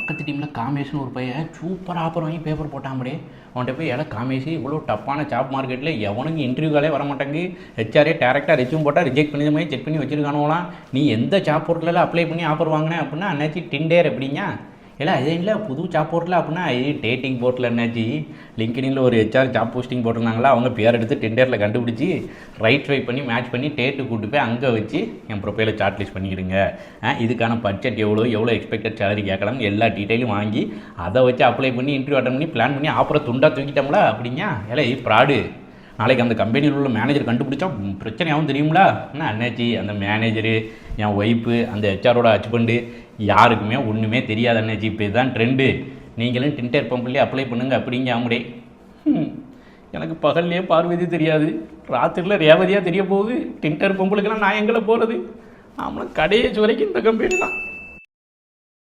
பக்கத்து டீமில் காமேஷ்னு ஒரு பையன் சூப்பராக ஆஃபர் வாங்கி பேப்பர் போட்டாமடே. அவன்கிட்ட போய் எல்லாம் காமேஷ் இவ்வளோ டப்பான ஜாப் மார்க்கெட்டில் எவனுக்கு இன்டர்வியூவாலே வர மாட்டேங்கு, ஹெச்ஆரே டேரெக்டாக ரெஸ்யூம் போட்டால் ரிஜெக்ட் பண்ணி மாதிரி செக் பண்ணி வச்சுருக்கானுவலாம். நீ எந்த ஜாப் போர்ட்டலில் அப்ளை பண்ணி ஆஃபர் வாங்கினேன் அப்படின்னா அண்ணாச்சி டிண்டேர் எப்படிங்க இல்லை அது இல்லை புது ஜாப் போர்ட்டில் அப்படின்னா டேட்டிங் போர்ட்டில் என்னாச்சு லிங்க்டின்ல ஒரு ஹெச்ஆர் ஜாப் போஸ்டிங் போட்டிருந்தாங்களா, அவங்க பேர் எடுத்து டெண்டரில் கண்டுபிடிச்சி ரைட் ஸ்வைப் பண்ணி மேட்ச் பண்ணி டேட்டு கூட்டு போய் அங்கே வச்சு என் ப்ரொஃபைலை சார்ட் லிஸ்ட் பண்ணிக்கிடுங்க. இதுக்கான பட்ஜெட் எவ்வளோ எக்ஸ்பெக்டட் சேலரி கேட்கலாம் எல்லா டீட்டெயிலும் வாங்கி அதை வச்சு அப்ளை பண்ணி இன்டர்வியூ அட்டன் பண்ணி பிளான் பண்ணி ஆஃபரை துண்டாக தூக்கிட்டோம்ல அப்படிங்க. இல்லை ஃப்ராடு. நாளைக்கு அந்த கம்பெனியில் உள்ள மேனேஜர் கண்டுபிடிச்சா பிரச்சனையாகவும் தெரியுங்களா. என்ன அண்ணாச்சி அந்த மேனேஜரு என் ஒய்ஃபு அந்த ஹெச்ஆரோட ஹஸ்பண்டு யாருக்குமே ஒன்றுமே தெரியாது அண்ணாச்சி. இப்போ இதுதான் ட்ரெண்டு. நீங்களும் டிண்டர் பம்பிள்லேயே அப்ளை பண்ணுங்க அப்படிங்க. ஆமடே எனக்கு பகல்லையே பார்வதி தெரியாது, ராத்திரியில் ரேவதியாக தெரிய போகுது. டிண்டர் பம்புளுக்கெல்லாம் நான் எங்களை போகிறது. ஆமாம் கடைசி வரைக்கும் இந்த கம்பெனி தான்.